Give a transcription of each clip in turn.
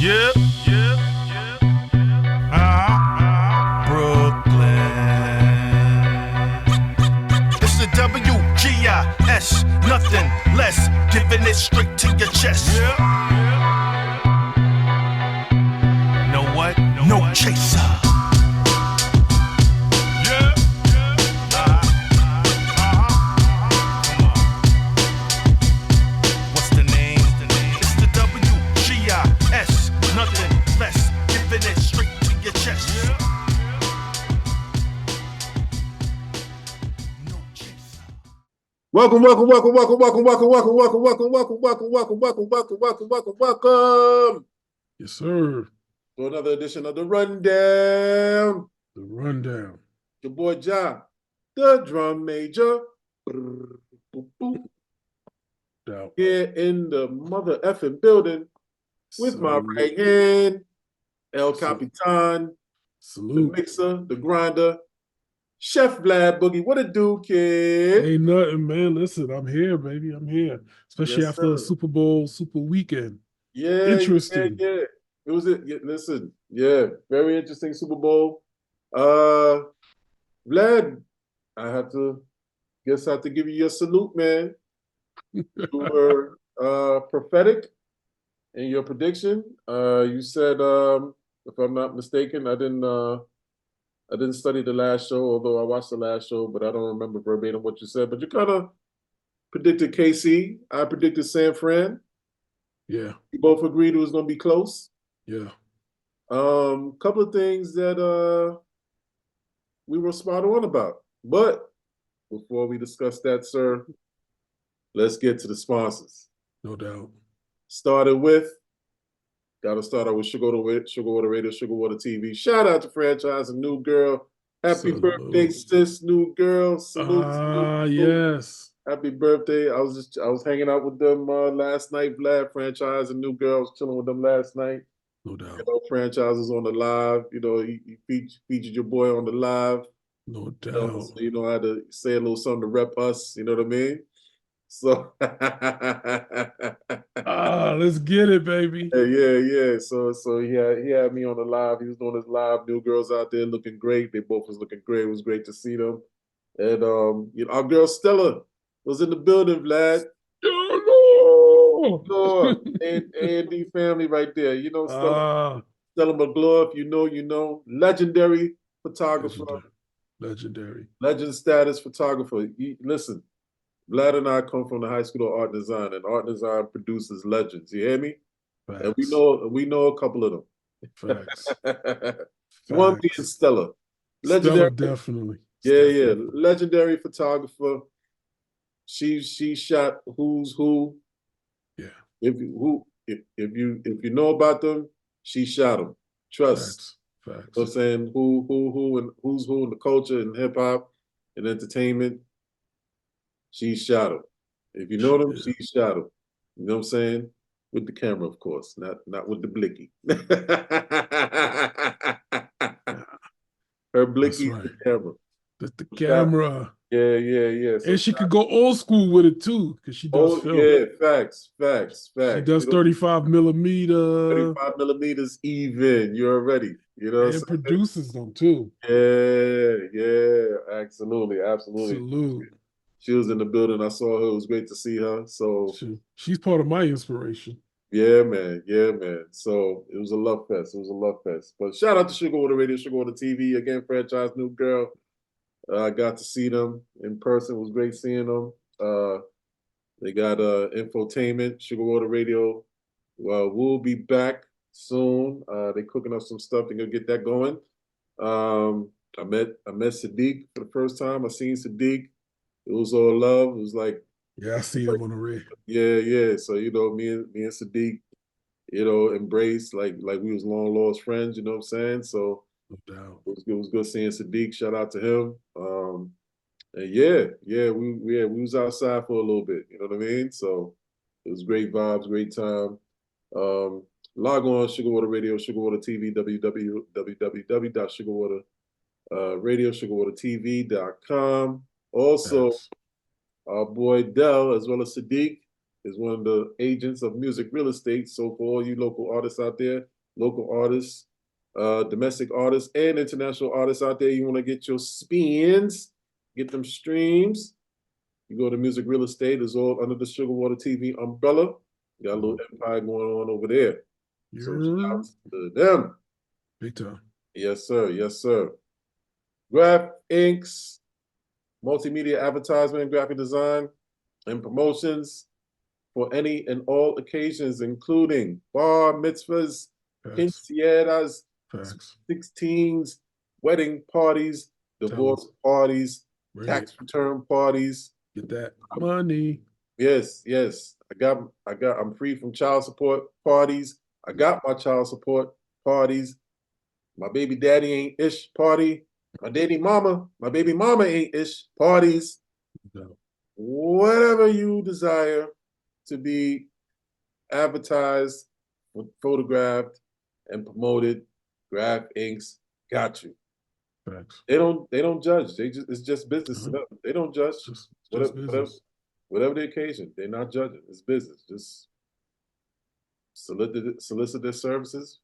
Yeah, yeah, yeah. Brooklyn. It's the WGIS, nothing less, giving it straight to your chest. Yeah, yeah. Know what? No chaser. Yeah, yeah. What's the name? It's the WGIS, nothing less, giving it straight to your chest. No chaser. Welcome. Yes, sir. To another edition of the Rundown. The rundown. Your boy Ja, the drum major. Doubt. Here in the mother effing building with my Salute. right hand, El Salute. Capitan, the Salute. mixer, the grinder, Chef Vlad Boogie. What it do, kid? Ain't nothing, man. Listen, I'm here, baby. I'm here. Especially Yes, after a sir. Super Bowl, super weekend. Yeah, Interesting. Yeah. It was it. Yeah, listen, very interesting Super Bowl. Vlad, I have to give you your salute, man. You were prophetic in your prediction. You said, if I'm not mistaken, I didn't study the last show, although I watched the last show, but I don't remember verbatim what you said. But you kind of predicted KC. I predicted San Fran. Yeah. We both agreed it was going to be close. Yeah. Couple of things that we were spot on about. But before we discuss that, sir, let's get to the sponsors. No doubt. Gotta start out with Sugar Water Radio, Sugar Water TV. Shout out to Franchise and New Girl. Happy Salute. birthday, sis, New Girl. Salute. Yes. Happy birthday. I was hanging out with them last night, Vlad, Franchise and New Girl. I was chilling with them last night. No doubt. You know, Franchise was on the live. You know, he featured your boy on the live. No You know, doubt. so, you know, I had to say a little something to rep us. You know what I mean? So Let's get it, baby. yeah. So he had me on the live. He was doing his live. New girls out there looking great. They both was looking great. It was great to see them. And you know, our girl Stella was in the building, Vlad. Lord, A&D family right there. You know, Stella McGlaw, if you know, legendary photographer. Legendary. Legend status photographer. Listen, Vlad and I come from the High School of Art and Design, and art and design produces legends. You hear me? Facts. And we know a couple of them. Facts. One being Stella. Legendary. Stella, definitely. Yeah. Legendary photographer. She shot Who's Who. Yeah. If you know about them, she shot them. Trust. Facts. You know what I'm saying? Who and Who's Who in the culture and hip hop and entertainment. She shot him. If you know them, she shot him. You know what I'm saying? With the camera, of course, not with the blicky. Her blicky right. the camera. The camera. Yeah. So and she could go old school with it too, because she does film. Yeah, facts. She does 35 millimeter. 35 millimeters even. You're ready. You know, and produces them too. Yeah, absolutely. Salute. She was in the building. I saw her. It was great to see her. So she's part of my inspiration. Yeah, man. So it was a love fest. But shout out to Sugar Water Radio, Sugar Water TV. Again, Franchise New Girl. I got to see them in person. It was great seeing them. They got infotainment, Sugar Water Radio. Well, we'll be back soon. They're cooking up some stuff. They're gonna get that going. I met Sadiq for the first time. I seen Sadiq. It was all love. It was like, yeah, I see him on the rig. Yeah. So you know, me and Sadiq, you know, embraced like we was long lost friends. You know what I'm saying? So no doubt. It was good seeing Sadiq. Shout out to him. And we was outside for a little bit. You know what I mean? So it was great vibes, great time. Log on Sugar Water Radio, Sugar Water TV, www.sugarwaterradio, Also, our boy Dell, as well as Sadiq, is one of the agents of Music Real Estate. So for all you local artists out there, local artists, domestic artists, and international artists out there. You want to get your spins, get them streams. You go to Music Real Estate, it's all under the Sugarwater TV umbrella. Got a little empire going on over there. So shout out to them. Big time. Yes, sir. Yes, sir. Graph Inks, multimedia advertisement, graphic design, and promotions for any and all occasions, including bar mitzvahs, quinceañeras, 16s, wedding parties, divorce parties, tax return parties. Get that money. Yes, yes. I'm free from child support parties. I got my child support parties. My baby daddy ain't ish party. My baby mama ain't ish parties. No. Whatever you desire to be advertised, photographed, and promoted, Graph Inks got you. Facts. They don't judge. It's just business to them. They don't judge. Just Whatever the occasion, they're not judging. It's business. Just solicit their services,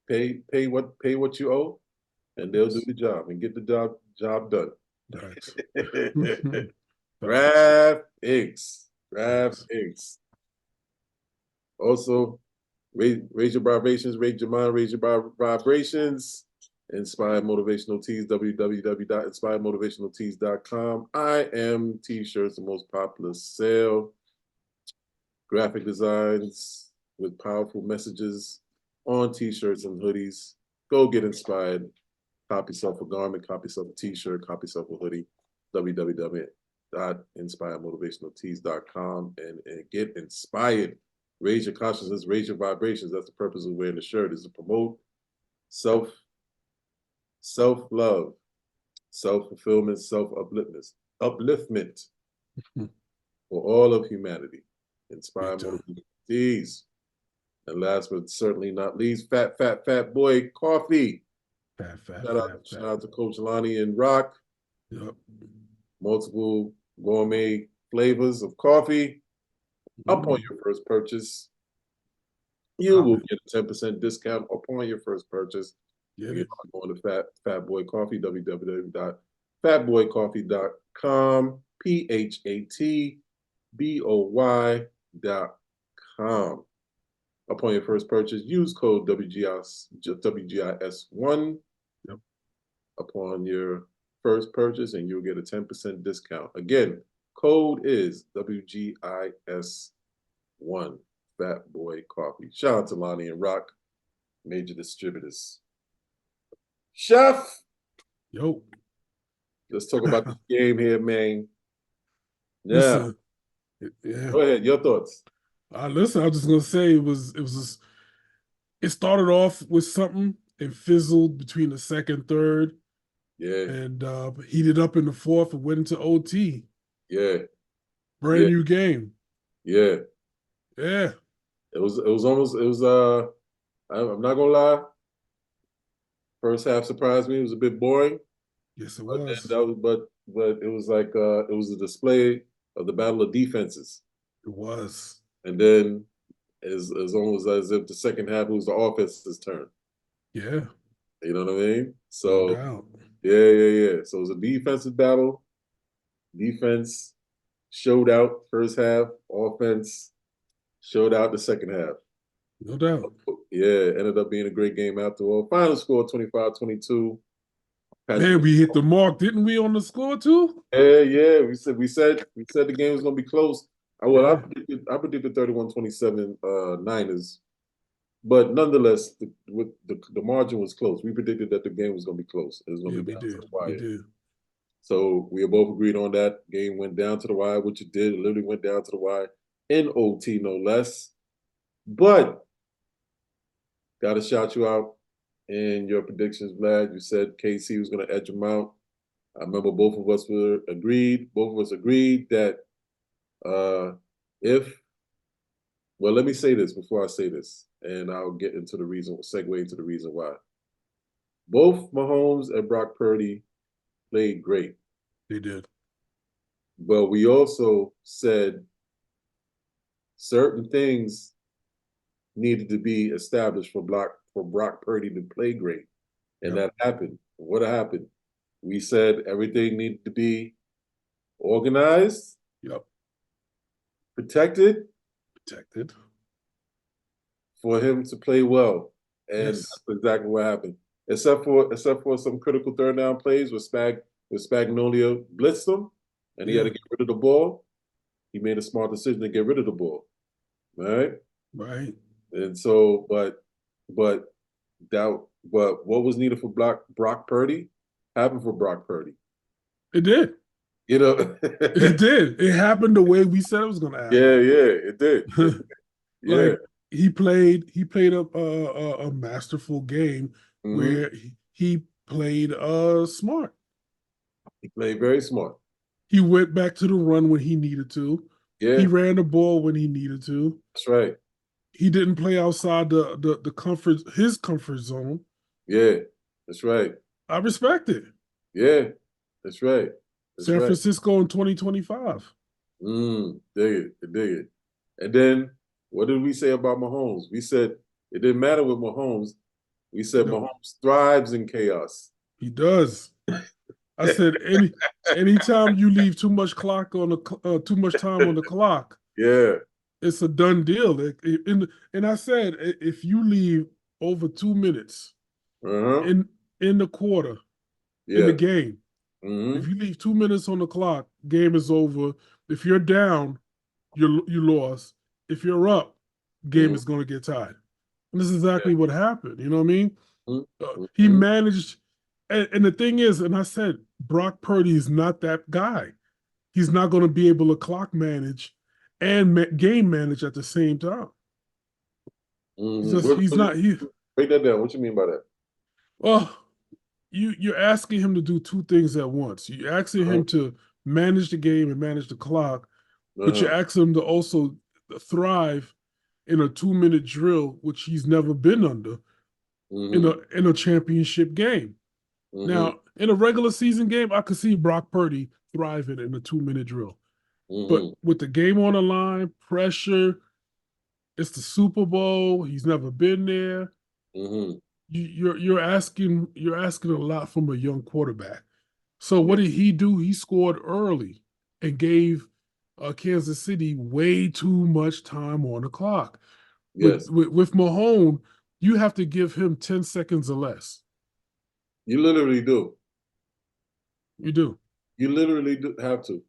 pay what you owe, and they'll do the job and get the job done. Graph Inks. Also, raise your vibrations, raise your mind, raise your vibrations. Inspire Motivational Tees, www.inspiremotivationaltees.com. I am T-shirts, the most popular sale. Graphic designs with powerful messages on T-shirts and hoodies. Go get inspired. Copy yourself a garment, copy yourself a T-shirt, copy yourself a hoodie. www.inspiremotivationaltees.com and get inspired. Raise your consciousness, raise your vibrations. That's the purpose of wearing the shirt, is to promote self-love, self-fulfillment, upliftment for all of humanity. Inspire Motivational. And last but certainly not least, Fat Boy Coffee. Shout out to Coach Lonnie and Rock. Yep. Multiple gourmet flavors of coffee. Upon your first purchase, you will get a 10% discount upon your first purchase. You're going to Fat Boy Coffee, www.fatboycoffee.com, PHATBOY.com. Upon your first purchase, use code WGIS1 upon your first purchase, and you'll get a 10% discount. Again, code is WGIS1, Fat Boy Coffee. Shout out to Lonnie and Rock, major distributors. Chef, let's talk about the game here, man. Yeah. Go ahead, your thoughts. Listen, I was just gonna say it started off with something and fizzled between the second, third, and heated up in the fourth and went into OT. Brand new game. It was I'm not gonna lie. First half surprised me. It was a bit boring. Yes, it was. But it was like it was a display of the battle of defenses. It was. And then as almost as if the second half was the offense's turn. Yeah. You know what I mean? So no yeah. So it was a defensive battle. Defense showed out first half. Offense showed out the second half. No doubt. Yeah, ended up being a great game after all. Final score 25-22. Man, we hit the mark, didn't we, on the score too? Yeah. We said the game was gonna be close. I predicted 31-27 Niners, but nonetheless, the margin was close. We predicted that the game was gonna be close. It was gonna be down to the wire. We did. So we both agreed on that. Game went down to the wire, which it did. It literally went down to the wire in OT, no less. But gotta shout you out in your predictions, Vlad. You said KC was gonna edge them out. I remember both of us agreed that let me say this before I say this, and I'll get into segue into the reason why. Both Mahomes and Brock Purdy played great. They did. But we also said certain things needed to be established for Brock Purdy to play great, and that happened. What happened? We said everything needed to be organized, protected for him to play well, and that's exactly what happened. Except for some critical third down plays where Spagnuolo blitzed him, and he had to get rid of the ball. He made a smart decision to get rid of the ball, right? Right. And so, but what was needed for Brock Purdy happened for Brock Purdy. It did. You know, it did. It happened the way we said it was going to happen. Yeah, it did. Like he played a masterful game where he played smart. He played very smart. He went back to the run when he needed to. Yeah. He ran the ball when he needed to. That's right. He didn't play outside his comfort zone. Yeah, that's right. I respect it. Yeah, that's right. San Francisco in 2025. Dig it. And then what did we say about Mahomes? We said it didn't matter with Mahomes. We said Mahomes thrives in chaos. He does. I said anytime you leave too much time on the clock, it's a done deal. And I said if you leave over 2 minutes in the quarter in the game, if you leave 2 minutes on the clock, game is over. If you're down, you lost. If you're up, game is going to get tied. And this is exactly what happened. You know what I mean? He managed, and the thing is, and I said, Brock Purdy is not that guy. He's not going to be able to clock manage and game manage at the same time. He's not. Break that down. What you mean by that? Well, you're asking him to do two things at once. You're asking him to manage the game and manage the clock, but you're asking him to also thrive in a 2-minute drill, which he's never been under in a championship game. Now, in a regular season game, I could see Brock Purdy thriving in a 2-minute drill. But with the game on the line, pressure, it's the Super Bowl. He's never been there. You're asking a lot from a young quarterback. So what did he do? He scored early and gave Kansas City way too much time on the clock. With Mahomes, you have to give him 10 seconds or less. You literally do. You do. You literally do have to.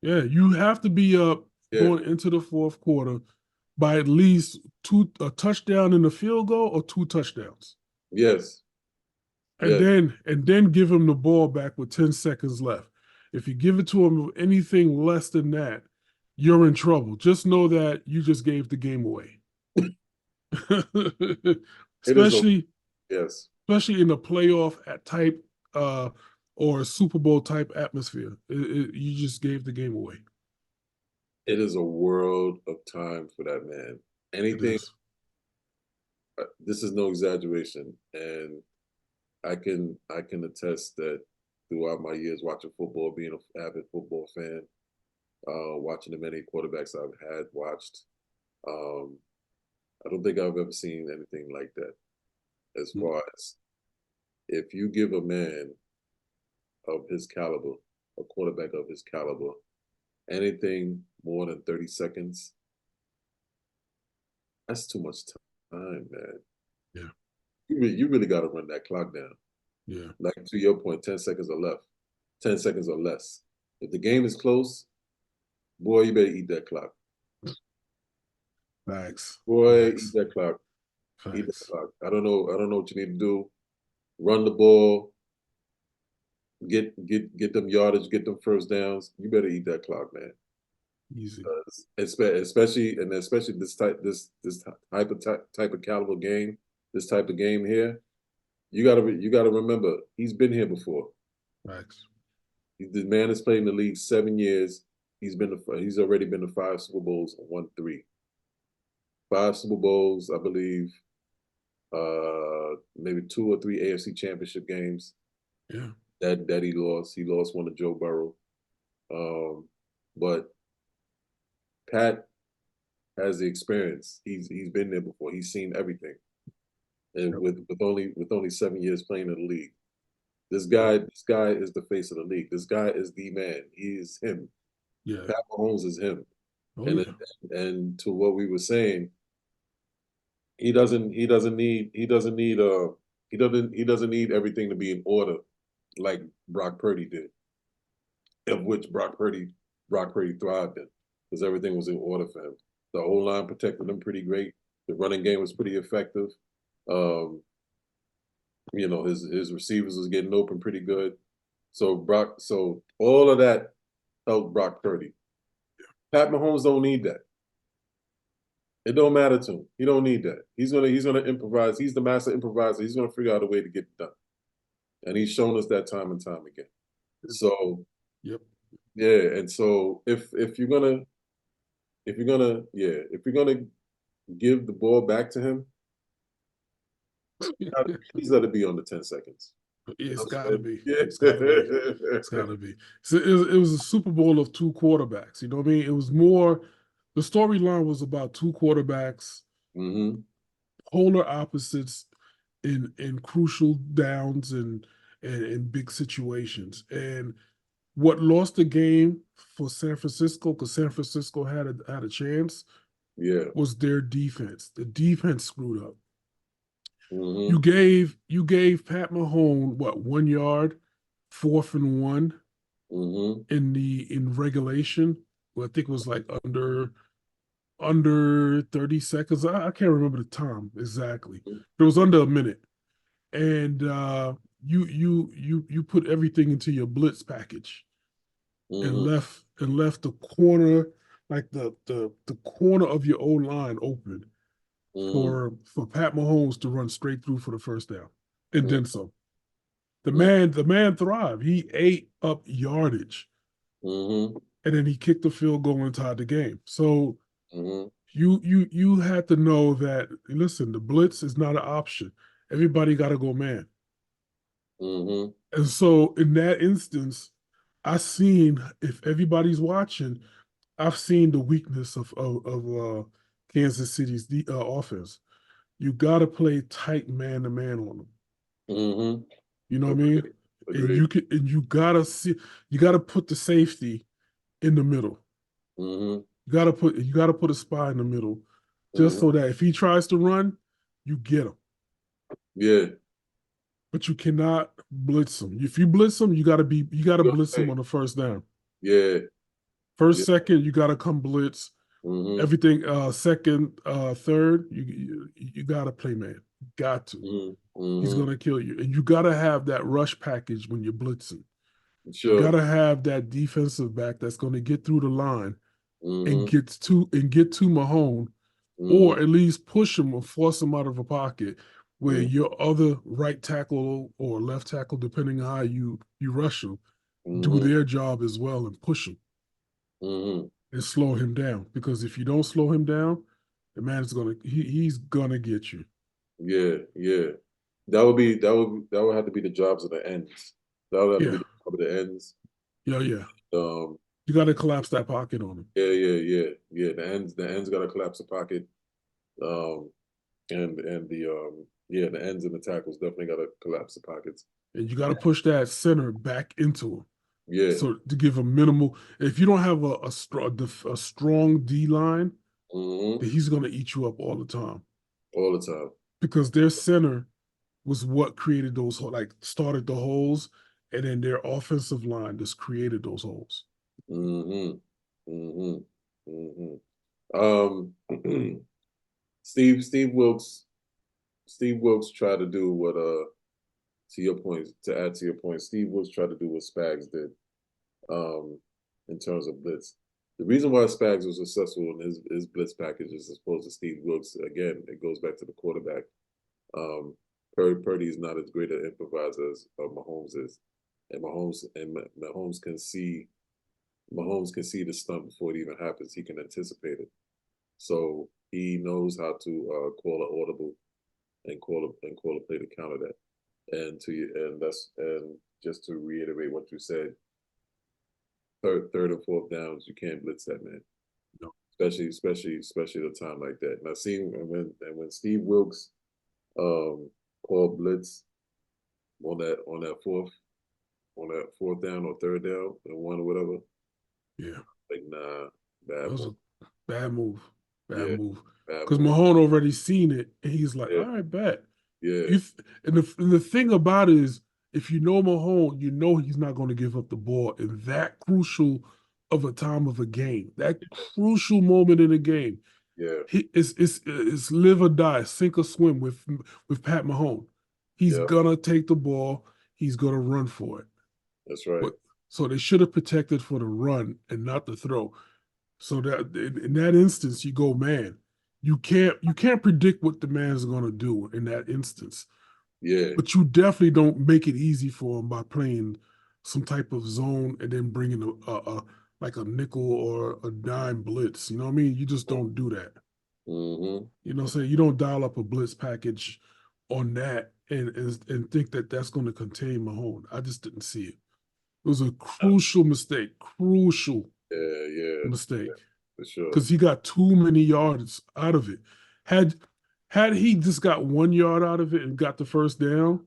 Yeah, you have to be up going into the fourth quarter by at least a touchdown in the field goal or 2 touchdowns. Yes. And then give him the ball back with 10 seconds left. If you give it to him with anything less than that, you're in trouble. Just know that you just gave the game away. Especially in a playoff type or a Super Bowl type atmosphere. You just gave the game away. It is a world of time for that man. Anything. This is no exaggeration, and I can attest that throughout my years watching football, being an avid football fan, watching the many quarterbacks I've had watched, I don't think I've ever seen anything like that. As far as if you give a man of his caliber, a quarterback of his caliber, anything more than 30 seconds, that's too much time, man. Yeah. You really got to run that clock down. Yeah. Like to your point, 10 seconds or left, 10 seconds or less. If the game is close, boy, you better eat that clock. Thanks. Boy, eat that clock. Eat that clock. I don't know what you need to do. Run the ball. Get them yardage. Get them first downs. You better eat that clock, man. Easy. Especially this type of caliber game. This type of game here. You gotta remember he's been here before. Thanks. The man has played in the league 7 years. He's already been to 5 Super Bowls and won 3. 5 Super Bowls, I believe. Maybe 2 or 3 AFC Championship games. Yeah. That he lost. He lost one to Joe Burrow. But Pat has the experience. He's been there before. He's seen everything. And with only 7 years playing in the league. This guy is the face of the league. This guy is the man. He is him. Yeah. Pat Mahomes is him. Oh, And yeah. and to what we were saying, he doesn't need everything to be in order like Brock Purdy did, of which Brock Purdy thrived in, because everything was in order for him. The O-line protected him pretty great. The running game was pretty effective. Um, his receivers was getting open pretty good. So all of that helped Brock Purdy. Pat Mahomes don't need that. It don't matter to him. He don't need that. He's gonna improvise. He's the master improviser. He's gonna figure out a way to get it done. And he's shown us that time and time again. So Yep. yeah, and so if you're gonna give the ball back to him, he's got to be under 10 seconds. It's gotta be. Yeah. It's gotta be. It's gotta be. So it was a Super Bowl of two quarterbacks. You know what I mean? It was more. The storyline was about two quarterbacks, Mm-hmm. polar opposites in crucial downs and in big situations. And what lost the game for San Francisco, because San Francisco had a chance, Yeah. was their defense. The defense screwed up. Mm-hmm. You gave Pat Mahone what, 1 yard, 4th and 1 Mm-hmm. in regulation. Well, I think it was like under 30 seconds. I can't remember the time exactly. But it was under a minute. And you put everything into your blitz package and Mm-hmm. left the corner, like the corner of your own line open Mm-hmm. for Pat Mahomes to run straight through for the first down. And then some. The Mm-hmm. man thrived. He ate up yardage. Mm-hmm. And then he kicked the field goal and tied the game. So Mm-hmm. you had to know that, listen, the blitz is not an option. Everybody got to go man. Mm-hmm. And so in that instance, I seen, if everybody's watching, I've seen the weakness of Kansas City's offense. You got to play tight man to man on them. Mm-hmm. You know what I mean? Agreed. And you gotta put the safety in the middle. Mm-hmm. You gotta put a spy in the middle, just Mm-hmm. so that if he tries to run, you get him. Yeah. But you cannot blitz him. If you blitz him, you gotta blitz him on the first down. Yeah. First, Yeah. second, you gotta come blitz. Mm-hmm. Everything second, third, you gotta play man. Got to. Mm-hmm. He's gonna kill you. And you gotta have that rush package when you're blitzing. You Sure. gotta have that defensive back that's gonna get through the line and Mm-hmm. get to Mahone, or Mm-hmm. at least push him or force him out of a pocket where Mm-hmm. your other right tackle or left tackle, depending on how you rush him, do Mm-hmm. their job as well and push him Mm-hmm. and slow him down. Because if you don't slow him down, the man is he's gonna get you. Yeah, yeah. That would have to be the jobs of the ends. That would have to be Yeah, the job of the ends. yeah. Um, You got to collapse that pocket on him. yeah. The ends got to collapse the pocket. And the ends and the tackles definitely got to collapse the pockets. And you got to push that center back into him. Yeah. So to give a minimal, if you don't have a strong D line, Mm-hmm. he's going to eat you up all the time. All the time. Because their center was what created those, like started the holes, and then their offensive line just created those holes. Mm-hmm. Mm-hmm. Mm-hmm. Steve Wilkes tried to do what to add to your point, Steve Wilkes tried to do what Spags did in terms of blitz. The reason why Spags was successful in his blitz packages as opposed to Steve Wilkes, again, it goes back to the quarterback. Purdy is not as great an improviser as Mahomes is. And Mahomes can see the stunt before it even happens. He can anticipate it. So he knows how to call an audible and call a play to counter that. And just to reiterate what you said, third and fourth downs, you can't blitz that man. No. especially at a time like that. And I seen when Steve Wilkes called blitz on that fourth down or third down and one or whatever. Yeah, Like, nah, bad that was move. a bad move. Bad Yeah, move. bad Because move. Mahone already seen it, and he's like, Yeah, "All right, bet." yeah, If and the thing about it is, if you know Mahone, you know he's not going to give up the ball in that crucial of a time of a game. That crucial moment in a game. yeah, It's live or die, sink or swim with Pat Mahone. He's yeah. gonna take the ball. He's gonna run for it. That's right. But so they should have protected for the run and not the throw. So that in that instance, you go, man, you can't predict what the man's gonna do in that instance. Yeah, But you definitely don't make it easy for him by playing some type of zone and then bringing a like a nickel or a dime blitz. You know what I mean? You just don't do that. mm-hmm. You know what I'm saying? You don't dial up a blitz package on that and think that that's going to contain Mahone. I just didn't see it. It was a crucial Yeah, yeah, mistake for sure. because he got too many yards out of it. Had had he just got 1 yard out of it and got the first down,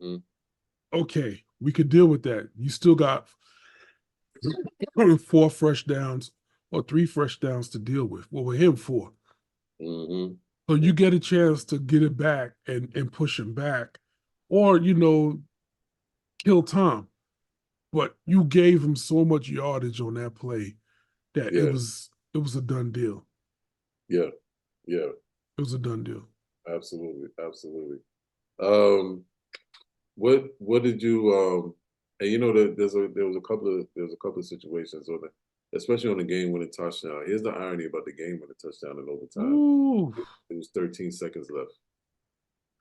Mm-hmm. okay, we could deal with that. You still got 4 fresh downs or 3 fresh downs to deal with. Well, with him, 4. Mm-hmm. So you get a chance to get it back and push him back, or kill time. But you gave him so much yardage on that play that it Yeah, was it was a done deal. yeah, yeah. It was a done deal. Absolutely, absolutely. Um, what did you and you know that there was a couple of situations on the, especially on the game winning touchdown. Here's the irony about the game winning touchdown in overtime. Ooh, It was 13 seconds left.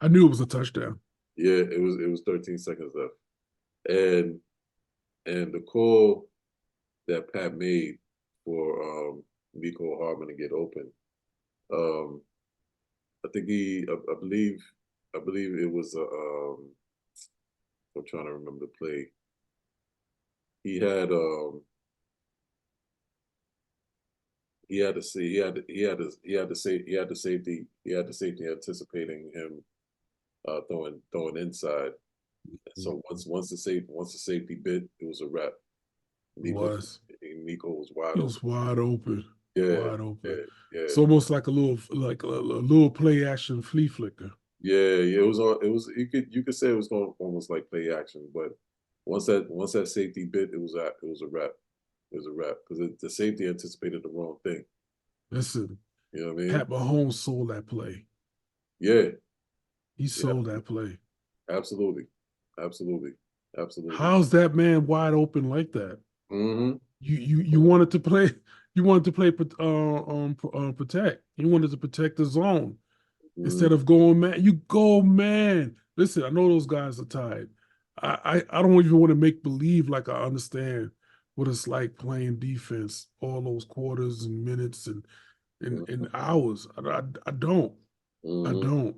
I knew it was a touchdown. Yeah, it was 13 seconds left. And the call that Pat made for Nico Hardman to get open. Um, I think I believe it was I'm trying to remember the play. He had he had to see he had the safety anticipating him throwing inside. So once the safety bit, it was a wrap. It Nico was. Nico was wide He open. was wide open. Yeah, Wide open. yeah, yeah. It's almost like a little play action flea flicker. Yeah, yeah, it was you could say it was going almost like play action, but once that safety bit, it was a wrap. It was a wrap because the safety anticipated the wrong thing. Listen, You know what I mean? Pat Mahomes sold that play. Yeah, He yeah, sold that play. absolutely, absolutely, absolutely. How's that man wide open like that? Mm-hmm. You wanted to play. You wanted to play protect. You wanted to protect the zone instead Mm-hmm. of going man. You go man. Listen, I know those guys are tired. I don't even want to make believe like I understand what it's like playing defense all those quarters and minutes and hours. I don't. I Mm-hmm. don't.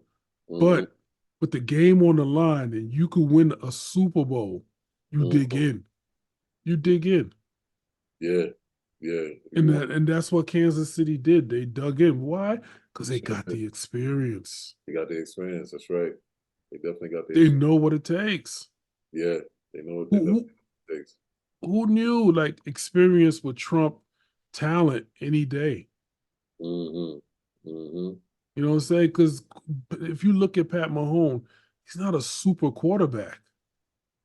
Mm-hmm. But with the game on the line and you could win a Super Bowl, you dig Mm-hmm. in. You dig in. Yeah, yeah. If you And want, that's what Kansas City did. They dug in. Why? Because they sure got did. the experience. They got the experience. That's right. They definitely got the They experience. know what it takes. Yeah, they Who definitely who, got the who knew like experience would trump talent any day? Mm-hmm. Mm-hmm. You know what I'm saying? Because if you look at Pat Mahomes, he's not a super quarterback.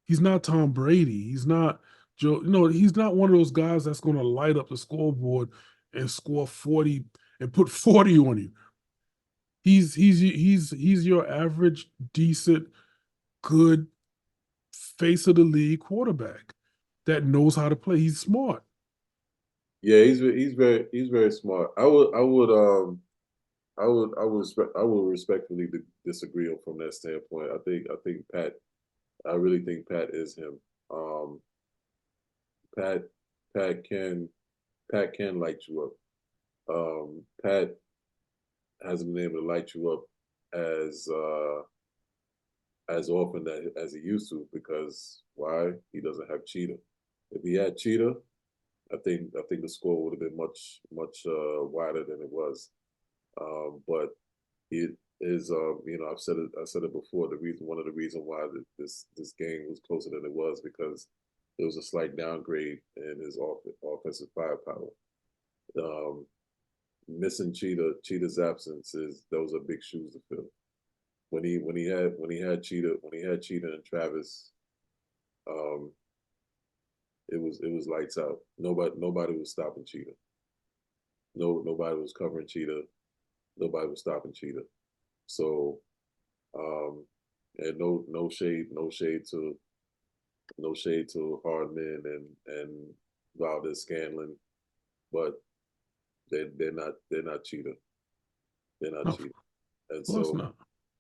He's not Tom Brady. He's not Joe. He's not one of those guys that's going to light up the scoreboard and score 40 and put 40 on you. He's your average, decent, good face of the league quarterback that knows how to play. He's smart. Yeah, he's very smart. I would respectfully disagree from that standpoint. I really think Pat is him. Um, Pat Pat can Pat can light you up. Pat hasn't been able to light you up as as often as he used to because why? He doesn't have Cheetah. If he had Cheetah, I think the score would have been much wider than it was. But it is, I said it before. One of the reasons why this game was closer than it was because there was a slight downgrade in his offensive firepower. Um, Missing Cheetah's absence is those are big shoes to fill. When he had Cheetah and Travis, um, it was lights out. Nobody was stopping Cheetah. Nobody was covering Cheetah. Nobody was stopping Cheetah. So, um, and no shade to Hardman and Valdez Scanlon, but they're not Cheetah. They're not No, of Cheetah. And course so, not.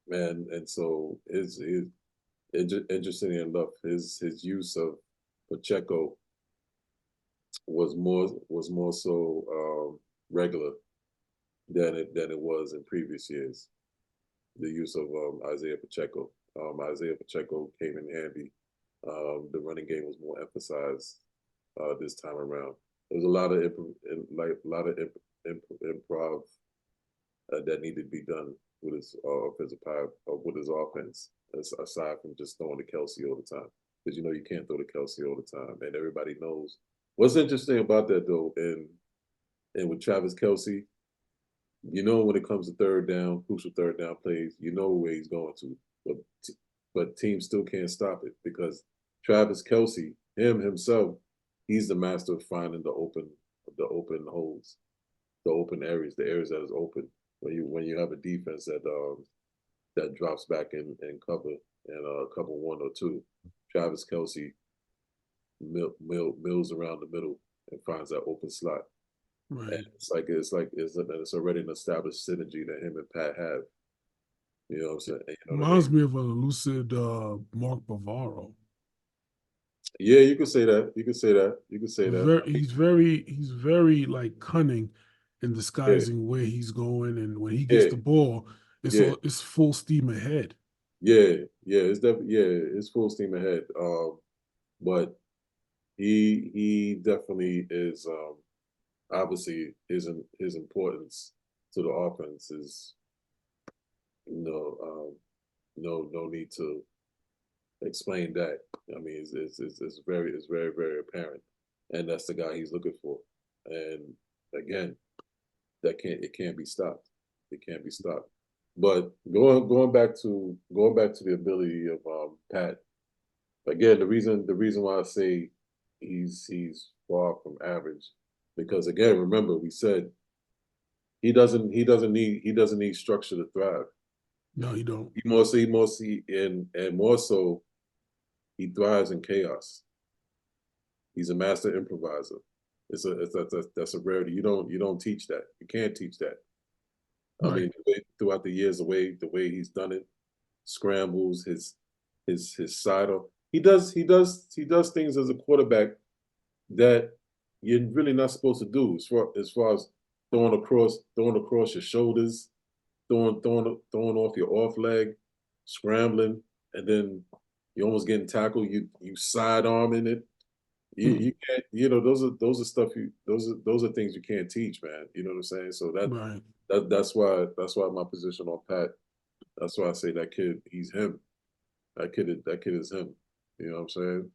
man, and so his interestingly enough, his use of Pacheco was more so regular than it was in previous years. The use of Isaiah Pacheco. Isaiah Pacheco came in handy. The running game was more emphasized this time around. There was a lot of improv that needed to be done with his offensive power, with his offense, aside from just throwing to Kelsey all the time. Because you can't throw to Kelsey all the time, and everybody knows. What's interesting about that though, and with Travis Kelsey, when it comes to third down, crucial third down plays, where he's going to. But teams still can't stop it because Travis Kelsey, himself, he's the master of finding the open holes, the open areas, the areas that is open. When you have a defense that drops back in cover and cover 1 or 2, Travis Kelsey mills around the middle and finds that open slot. Right. And it's already an established synergy that him and Pat have. You know what I'm saying? Reminds me of a lucid Mark Bavaro. Yeah, you could say that. You could say that. You could say that. He's very like cunning in Yeah, disguising where he's going, and when he gets yeah, the ball, yeah, it's full steam ahead. yeah, yeah. It's definitely it's full steam ahead. But he definitely is. Obviously, his importance to the offense is no need to explain that. I mean, it's very apparent, and that's the guy he's looking for. And again, it can't be stopped. It can't be stopped. But going back to the ability of Pat again, the reason why I say he's far from average because again, remember we said he doesn't need structure to thrive. No, you don't. More so he thrives in chaos. He's a master improviser. That's a rarity. You don't teach that. You can't teach that. I Right. mean, throughout the years, the way he's done it, scrambles, his side up. He does things as a quarterback that you're really not supposed to do. As far as throwing across your shoulders, throwing off your off leg, scrambling, and then you almost getting tackled. You sidearming it. You can't. Those are stuff those are things you can't teach, man. You know what I'm saying? So Right. that's why my position on Pat. That's why I say that kid. He's him. That kid is him. You know what I'm saying?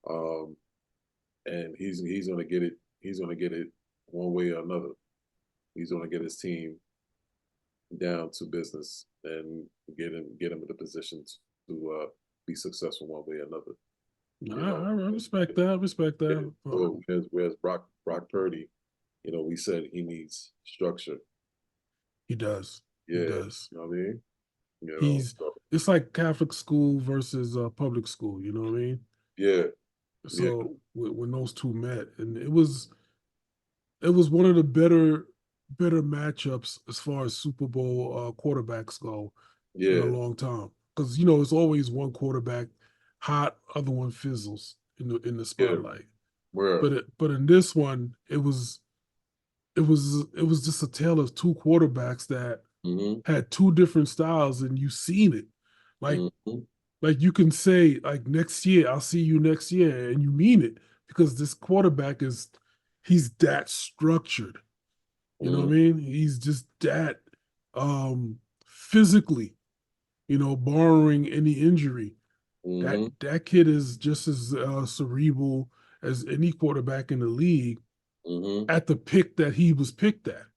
Um, and he's gonna get it. He's gonna get it one way or another. He's gonna get his team down to business and get him in a position to be successful one way or another. You know, I respect that. I respect yeah. that. So whereas Brock Purdy, we said he needs structure. He does. He Yeah, does. you know what I mean. He's So It's like Catholic school versus public school. You know what I mean? yeah, yeah, So when those two met, and it was one of the better matchups as far as Super Bowl quarterbacks go in a yeah, long time. Because it's always one quarterback hot, other one fizzles in the yeah. spotlight. Where But in this one, it was just a tale of two quarterbacks that mm-hmm, had two different styles, and you seen it. Like mm-hmm, like you can say like next year I'll see you next year, and you mean it because this quarterback he's that structured. You know what I Mhm. mean? He's just that physically, barring any injury. That Mhm. that kid is just as cerebral as any quarterback in the league Mhm. at the pick that he was picked at.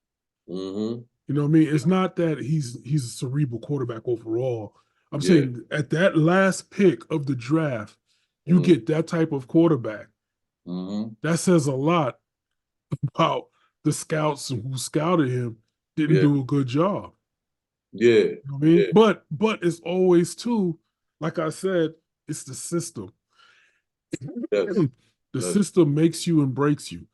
Mhm. You know what I mean? It's not that he's a cerebral quarterback overall. I'm Yeah. saying at that last pick of the draft, you Mhm. get that type of quarterback. Mhm. That says a lot about the scouts who scouted him didn't Yeah. do a good job. Yeah. You know what I mean? Yeah. But it's always too, like I said, it's the system. Yes. The That's system makes you and breaks you.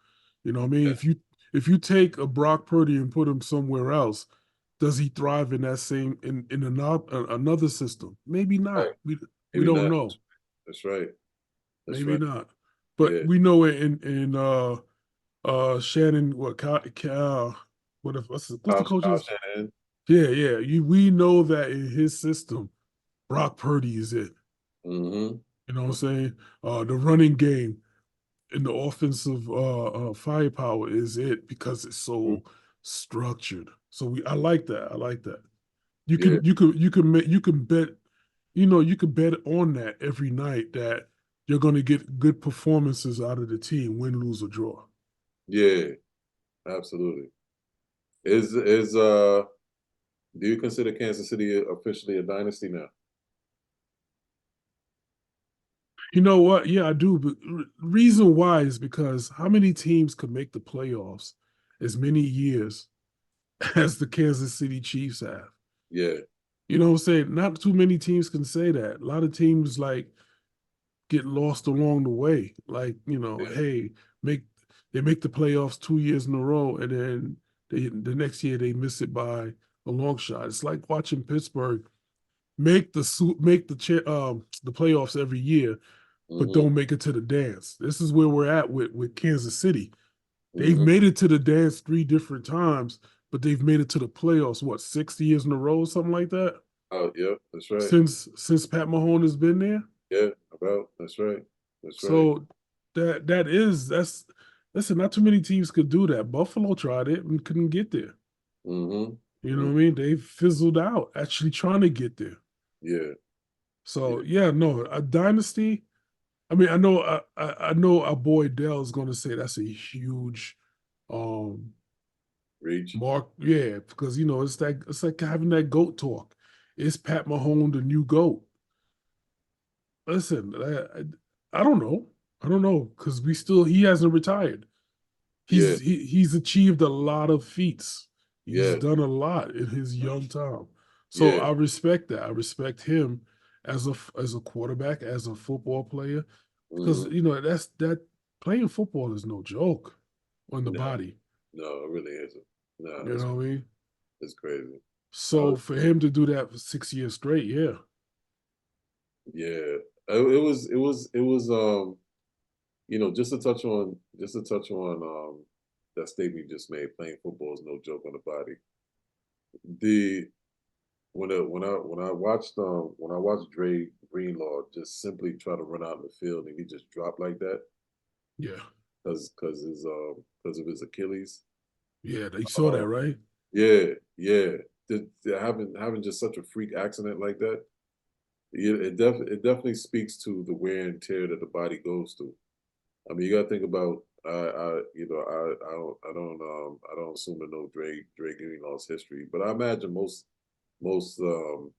You know what I mean? yeah. If you take a Brock Purdy and put him somewhere else, does he thrive in that same in another system? Maybe Right. not. We Maybe don't not. know. That's right. That's Maybe right. not. But Yeah. we know it in Shannon what what if what's the Kyle coach's Shanahan. yeah. We know that in his system, Brock Purdy is it. Mhm. You know what I'm saying? The running game and the offensive firepower is it because it's Mhm. so structured. So I like that. I like that. You Yeah. can you can bet you can bet on that every night that you're going to get good performances out of the team, win, lose, or draw. Yeah. Absolutely. Is do you consider Kansas City officially a dynasty now? You know what? Yeah, I do. But reason why is because how many teams could make the playoffs as many years as the Kansas City Chiefs have? Yeah. You know what I'm saying? Not too many teams can say that. A lot of teams like get lost along the way. Like, Yeah. hey, make they make the playoffs 2 years in a row and then the next year they miss it by a long shot. It's like watching Pittsburgh make the playoffs every year, but Mhm. don't make it to the dance. This is where we're at with Kansas City. They've Mhm. made it to the dance 3 different times, but they've made it to the playoffs, what, 6 years in a row, something like that? Oh, yeah. That's right. Since Pat Mahone has been there. Yeah. About. That's right. That's right. So that's listen, not too many teams could do that. Buffalo tried it and couldn't get there. Mhm. You know Mhm. what I mean? They fizzled out actually trying to get there. Yeah. So Yeah. yeah, no, a dynasty. I mean, I know our boy Dell is going to say that's a huge um Reach. mark. Yeah, because it's like having that goat talk. Is Pat Mahone the new goat? Listen, I don't know. I don't know because he hasn't retired. Yeah. He's achieved a lot of feats. He's Yeah. done a lot in his young time. So Yeah. I respect that. I respect him as a quarterback, as a football player, because Mhm. that's that playing football is no joke on the No. body. No, it really isn't. No, You know what I mean? it's crazy. I So was, for him to do that for 6 years straight, yeah, yeah. It was just to touch on that statement you just made, playing football is no joke on the body. The when I watched Dre Greenlaw just simply try to run out in the field and he just dropped like that yeah, because of his Achilles. yeah. You saw Uh, that, right? yeah, yeah. Having just such a freak accident like that, yeah, it definitely speaks to the wear and tear that the body goes through. I mean, you got to think about I don't assume to know Dre Greenlaw's history, but I imagine most most of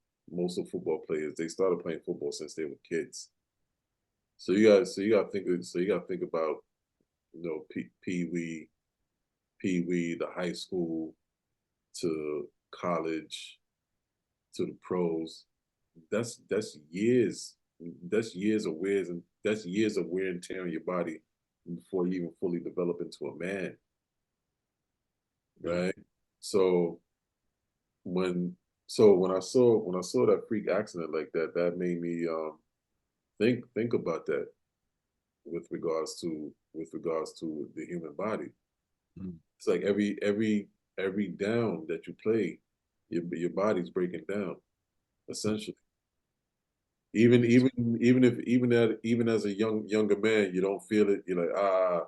football players they started playing football since they were kids. So you got to think about Pee Wee, the high school to college to the pros. That's years. That's years of wears and that's years of wear and tear on your body before you even fully develop into a man, Yeah, right? So when when I saw that freak accident like that, that made me think about that with regards to the human body. mm, It's like every down that you play, your body's breaking down essentially. Even yes, even even if even as a younger man, you don't feel it. You're like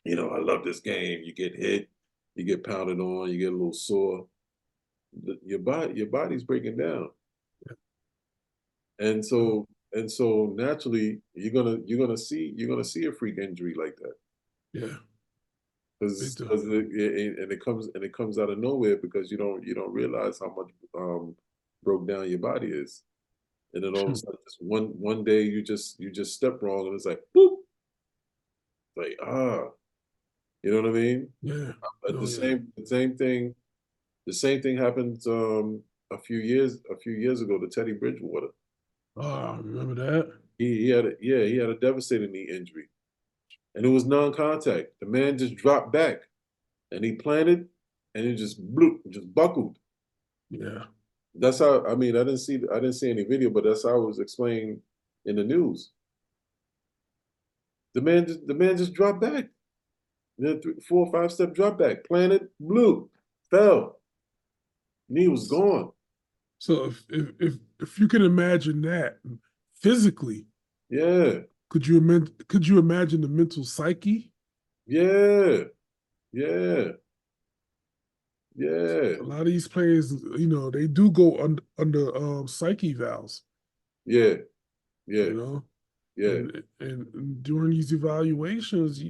I love this game. You get hit, you get pounded on, you get a little sore. Your body's breaking down. And so naturally you're gonna see a freak injury like that. Yeah, they Because do. it comes out of nowhere because you don't realize how much broke down your body is. And then all of a sudden just one day you just step wrong and it's like boop, like you know what I mean? Yeah. But Oh the yeah. same thing happened a few years ago to Teddy Bridgewater. Oh, remember that? He had a devastating knee injury. And it was non-contact. The man just dropped back and he planted and it just blew, just buckled. Yeah. That's how I didn't see any video, but that's how it was explained in the news. The man just dropped back. Then 4 or 5 step drop back, planted, blew, fell. Knee was gone. So if you can imagine that physically, Yeah, could you imagine the mental psyche? yeah, yeah, yeah, A lot of these players, they do go under psyche valves, yeah, yeah, you know, yeah. and during these evaluations,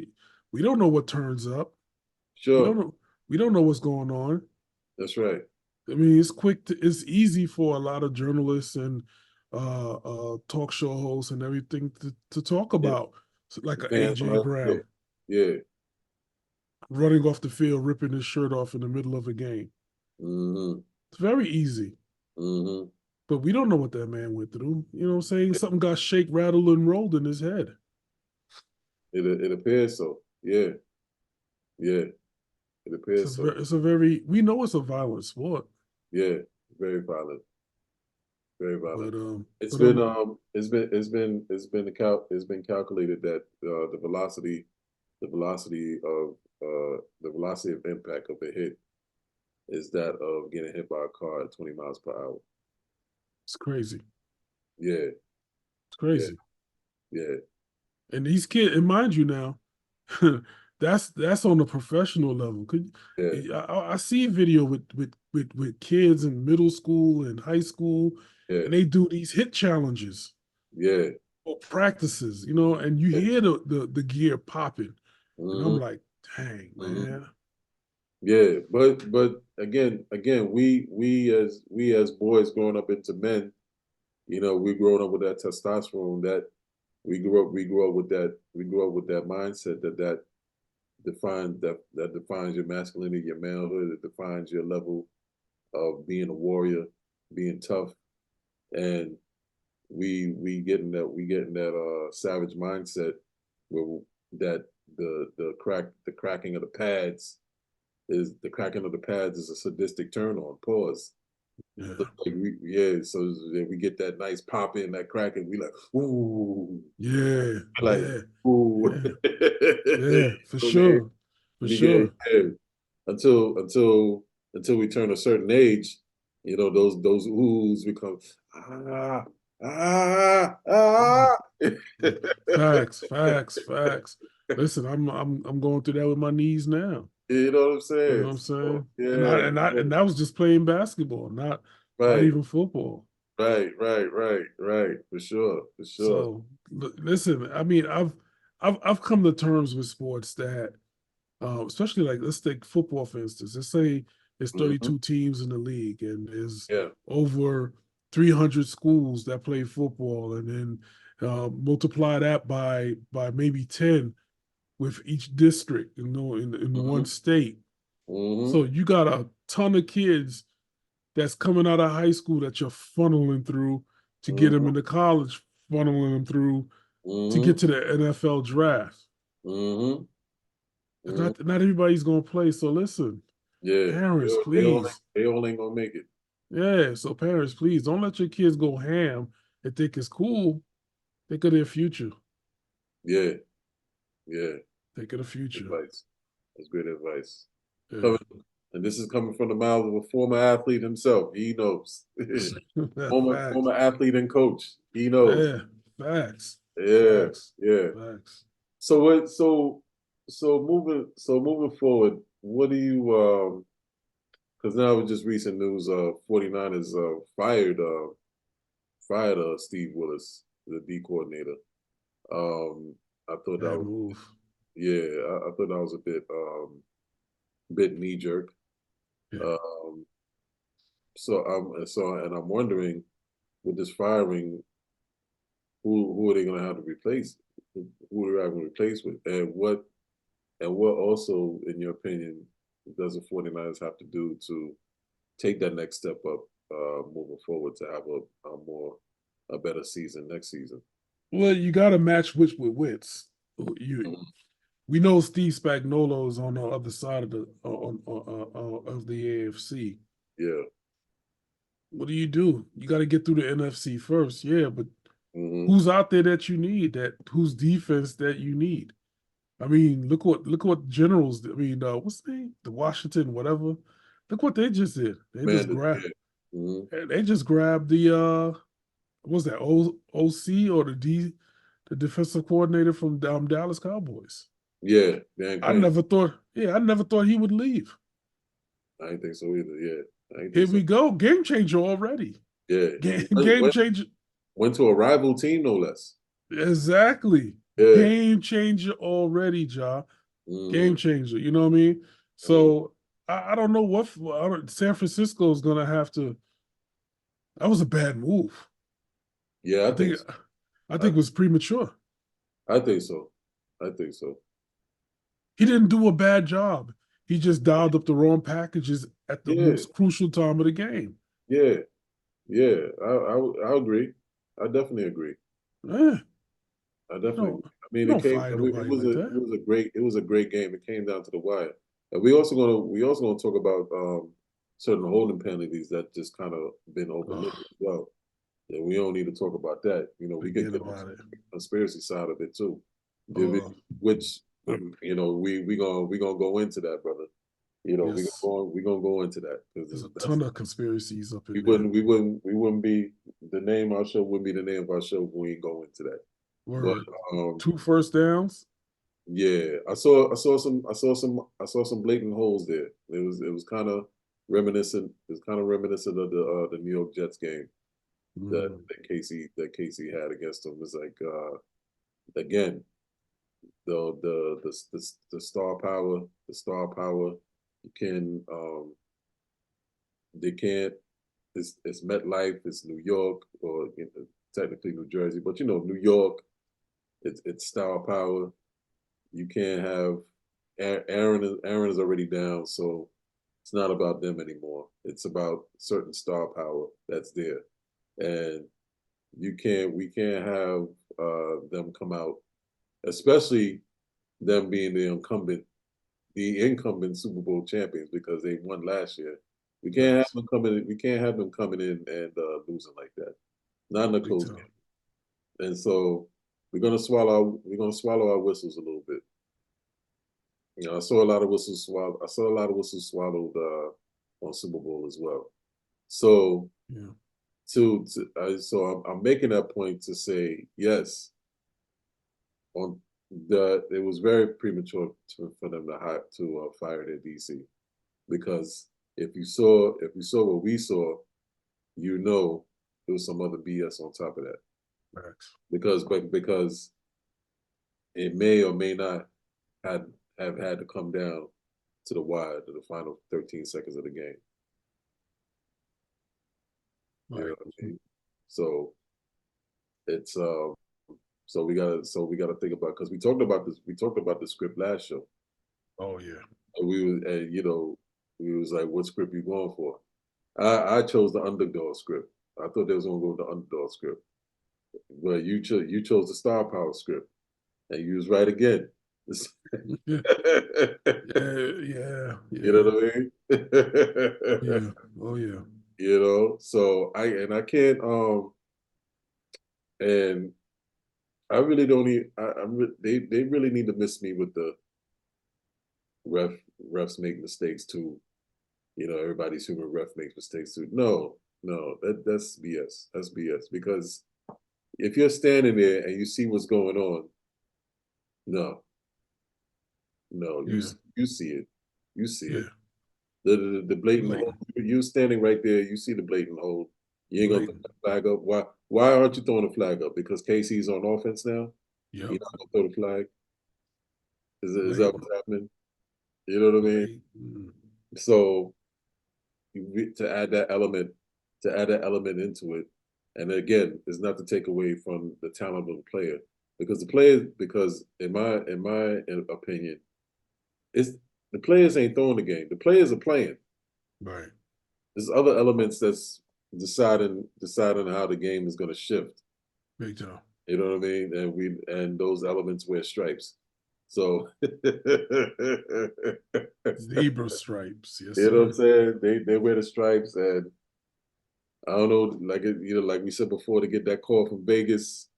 we don't know what turns up. We don't Sure, know we don't know what's going on. that's right. I mean, it's easy for a lot of journalists and talk show hosts and everything to talk Yeah, about, like the a fans on AJ the field. Brown Yeah. running off the field, ripping his shirt off in the middle of a game. Mm-hmm. It's very easy, Mm-hmm. but we don't know what that man went through. You know what I'm saying? Something got shake, rattled, and rolled in his head. It appears so. Yeah, yeah. It appears so. We know it's a violent sport, Yeah, very violent. Very violent. but It's but been it's been calculated that of the velocity of impact of a hit is that of getting hit by a car at 20 miles per hour. it's crazy. Yeah, It's yeah, crazy. yeah, And these kids, and mind you now, that's on the professional level. yeah, I see a video with kids in middle school and high school, yeah, and they do these hit challenges yeah. or practices, and you Yeah. hear the gear popping, and I'm Mm-hmm. like, dang, Mm-hmm. man. Yeah, but again, we as boys growing up into men, we growing up with that testosterone that we grew up with that mindset that defines your masculinity, your manhood, it defines your level of being a warrior, being tough, and we getting that savage mindset where that the cracking of the pads is a sadistic turn on. Pause. Yeah, So that we get that nice pop in, that crack, and we like, ooh, yeah, like, yeah, ooh. yeah, yeah, for So, man, sure, for we get, sure. yeah, until we turn a certain age, those oohs become ah ah. Facts, facts, facts. Listen, I'm going through that with my knees now. You know what I'm You know what saying? I'm So, saying? And I yeah, and I yeah. and that was just playing basketball, not Right, even football. right. For sure, for sure. So listen, I mean, I've come to terms with sports that, especially like let's take football for instance. Let's say there's Hmm. 32 teams in the league, and there's Yeah. over 300 schools that play football, and then multiply that by maybe 10 with each district, in one Hmm. state. Hmm. So you got a ton of kids that's coming out of high school that you're funneling through to get them Hmm. into college, funneling them through to Hmm. get to the NFL draft. Hmm. And Hmm. not everybody's gonna play. So listen, Yeah, parents, please. they all ain't gonna make it. Yeah, so parents, please don't let your kids go ham and think it's cool. Think of their future. Yeah, yeah. Think of the future. Advice. That's great advice. Yeah. Coming, and this is coming from the mouth of a former athlete himself. He knows. Former Facts. athlete and coach. He knows. Yeah. Facts. Yeah, Facts. yeah. Facts. So what? So moving forward, what do you because now it's just recent news 49ers fired Steve Willis, the D coordinator. I thought that Bad was move. yeah, I thought that was a bit knee jerk. Yeah. Um and I'm wondering with this firing, who are they gonna have to replace? Who are they going to replace with? And what also, in your opinion, does the 49ers have to do to take that next step up moving forward to have a better season next season? Well, you got to match wits with wits. You, Mhm. we know Steve Spagnuolo is on the other side of the AFC. Yeah. What do? You got to get through the NFC first, yeah. But Hmm. who's out there that you need? Whose defense that you need? I mean, look what Generals. I mean, what's the name? The Washington, whatever. Look what they just did. Man, yeah. Hmm. They just grabbed the what was that OC or the defensive coordinator from Dallas Cowboys. Yeah, Dan Quinn. I never thought he would leave. I didn't think so either. Yeah, I didn't think Here so. we go, game changer already. Yeah, Game changer, went to a rival team, no less. exactly. Yeah. Game changer already, Ja. Hmm. Game changer. You know what I mean? So I don't know San Francisco is gonna have to. That was a bad move. Yeah, I think I think it was premature. I think so. I think so. He didn't do a bad job. He just dialed up the wrong packages at the Yeah, most crucial time of the game. yeah, yeah. I agree. I definitely agree. Eh, I you definitely agree. don't I mean, you it don't came. fire I mean, nobody like that. it was a great game. It came down to the wire. And we also gonna talk about certain holding penalties that just kind of been overlooked Ugh, as well. And we don't need to talk about that. We could forget get onto about it. the conspiracy side of it too, Uh, which we gonna go into that, brother. yes, We gonna go into that there's because a that's ton of conspiracies up we in there. wouldn't we wouldn't we wouldn't be the name of our show wouldn't be the name of our show if we ain't go into that. But Word. Two first downs. yeah, I saw some blatant holes there. It was kind of reminiscent. It was kind of reminiscent of the New York Jets game Mm, that Casey had against them. It's like again the star power. You can they can't. It's MetLife. It's New York or technically New Jersey, but New York. It's star power. You can't have Aaron. Aaron is already down, so it's not about them anymore. It's about certain star power that's there, and we can't have them come out, especially them being the incumbent Super Bowl champions because they won last year. We can't have facts. them coming. We can't have them coming in and losing like that. Not in a Big close time. game. And so we're gonna swallow our whistles a little bit. I saw a lot of whistles swallowed. I saw a lot of whistles swallowed on Super Bowl as well. So Yeah. I'm making that point to say yes. It was very premature for them to fire their DC because if you saw what we saw, there was some other BS on top of that Facts. because it may or may not had have had to come down to the wire to the final 13 seconds of the game. You know Right. what I mean? So it's we gotta think about because we talked about the script last show. Oh yeah. And we was like, what script you going for? I chose the underdog script. I thought they was gonna go with the underdog script. But you chose the star power script. And you was right again. Yeah. Yeah. You know Yeah. what I mean? Yeah. Oh yeah. So I can't and I really don't need they really need to miss me with the ref refs make mistakes too. Everybody's human. Ref makes mistakes too. No, no, that's BS. That's BS because if you're standing there and you see what's going on, no, No, Yeah. you see it. You see Yeah. it. The blatant Blatant. hold. You standing right there, you see the blatant hold. You ain't gonna throw Blatant. the flag up. Why aren't you throwing the flag up? Because KC's on offense now? Yep. You're not gonna throw the flag? Is that Blatant. what's happening? You know what I mean? Blatant. So to add that element into it, and again, it's not to take away from the talent of the player, because in my opinion, it's the players ain't throwing the game. The players are playing. Right. There's other elements that's deciding how the game is going to shift. Big time. You know what I mean? And those elements wear stripes. So Zebra stripes. Yes, you know what I'm sir. saying? They wear the stripes, and I don't know, like we said before, to get that call from Vegas.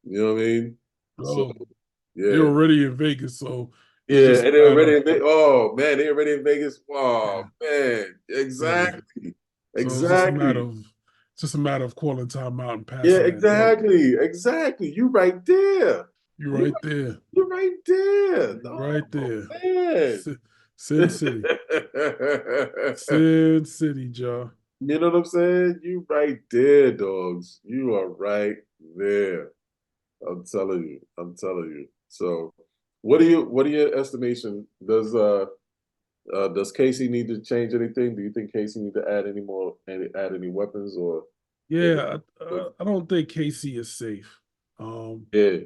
You know what I mean? So Oh, they're yeah, already in Vegas, so it's yeah, just and a they're matter. already in Vegas. Oh man, they're already in Vegas. Yeah. Oh man, Yeah. exactly, So it's just a matter exactly. of calling time out and Yeah, passing that dope. exactly. You right there. You're You right there. you're right there. You're right Oh there. man. Sin City. Sin City, Joe. You know what I'm saying? You right there, dogs. You are right there. I'm telling you. I'm telling you. So, what are your estimation? Does Casey need to change anything? Do you think Casey need to add any weapons or Yeah, I don't think KC is safe. Um, yeah.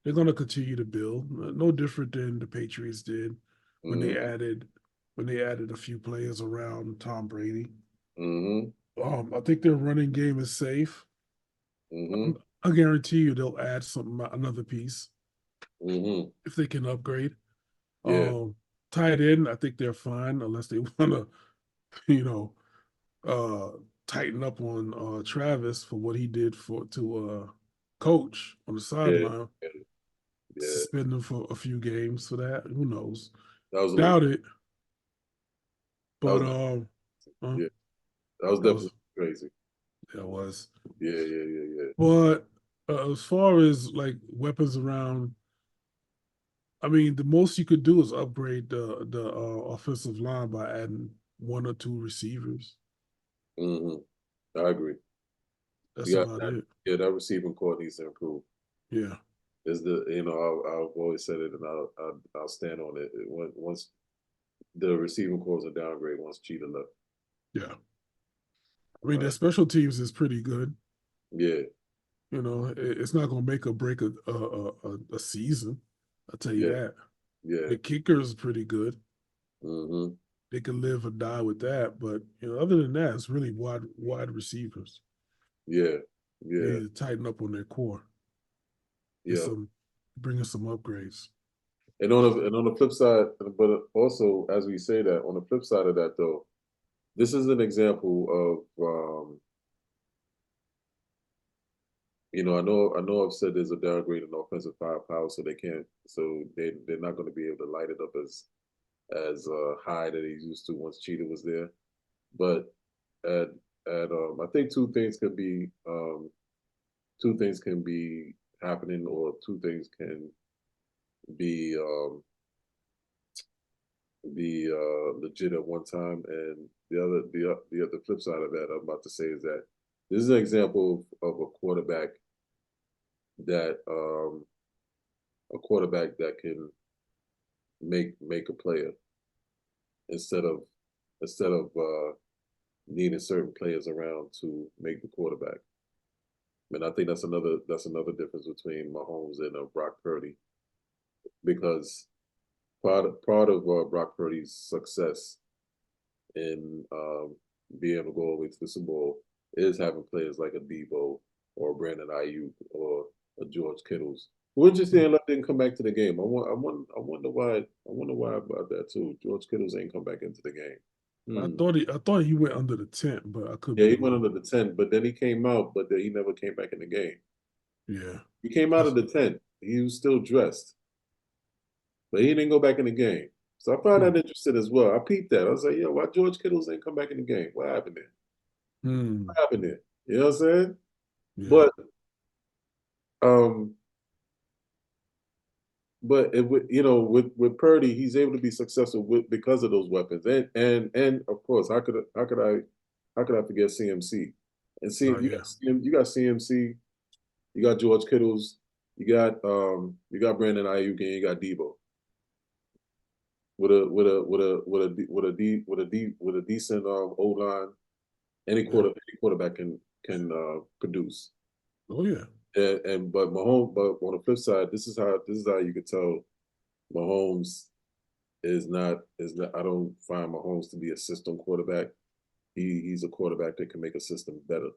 they're going to continue to build, no different than the Patriots did when they Mm-hmm. added a few players around Tom Brady. Mm-hmm. I think their running game is safe. Mm-hmm. I guarantee you they'll add another piece Mm-hmm. if they can upgrade. Yeah. Um, Tight end, I think they're fine unless they want to, you know, uh, tighten up on Travis for what he did to coach on the Yeah. sideline, Yeah. Yeah. suspend him for a few games for that. Who knows? That was a little Doubt it. that But was uh, yeah. That was that definitely was crazy. that was. Yeah, yeah, yeah, yeah. But as far as like weapons around, I mean, the most you could do is upgrade the offensive line by adding one or two receivers. Mm-hmm. I agree. That's You got about that. it. Yeah, that receiving core needs to improve. Yeah. Is the I've always said it, and I'll stand on it. Once the receiving core is a downgrade, once Cheetah left. Yeah. I mean, Uh, their special teams is pretty good. yeah, You know, it's not going to make or break a season. I'll tell you yeah, that. yeah. The kicker is pretty good. Mm-hmm. They can live or die with that. But other than that, it's really wide receivers. Yeah, They yeah, need to tighten up on their core. Get yeah. bring in some upgrades. And on the flip side, but also as we say that, on the flip side of that though, this is an example of I know I've said there's a downgrade in offensive firepower, so they're not going to be able to light it up as high that he's used to once Cheetah was there. But at I think two things can be happening, or two things can be legit at one time, and the other flip side of that I'm about to say is that this is an example of that um, a quarterback that can make a player instead of needing certain players around to make the quarterback. And I think that's another difference between Mahomes and Brock Purdy, because part of Brock Purdy's success in being able to go all the way to the Super Bowl is having players like a Debo or a Brandon Ayuk or a George Kittle's. Who interesting didn't come back to the game. I wonder why. I wonder why about that too. George Kittle's ain't come back into the game. Hmm. I thought he went under the tent, but I could Yeah, be he went wrong. under the tent, but then he came out, but then he never came back in the game. Yeah. He came out of That's, the tent. He was still dressed, but he didn't go back in the game. So I found hmm. that interesting as well. I peeped that. I was like, why George Kittle's ain't come back in the game? What happened there? Hmm. What happened there? You know what I'm saying? Yeah. But um, but with Purdy, he's able to be successful because of those weapons, and of course, how could I forget CMC? And see, Oh yeah, you got CMC, you got George Kittle's, you got Brandon Ayuk, and you got Debo with a decent O line. yeah. Any quarterback can produce. Oh yeah. But Mahomes, but on the flip side, this is how you could tell Mahomes is not. I don't find Mahomes to be a system quarterback. He's a quarterback that can make a system better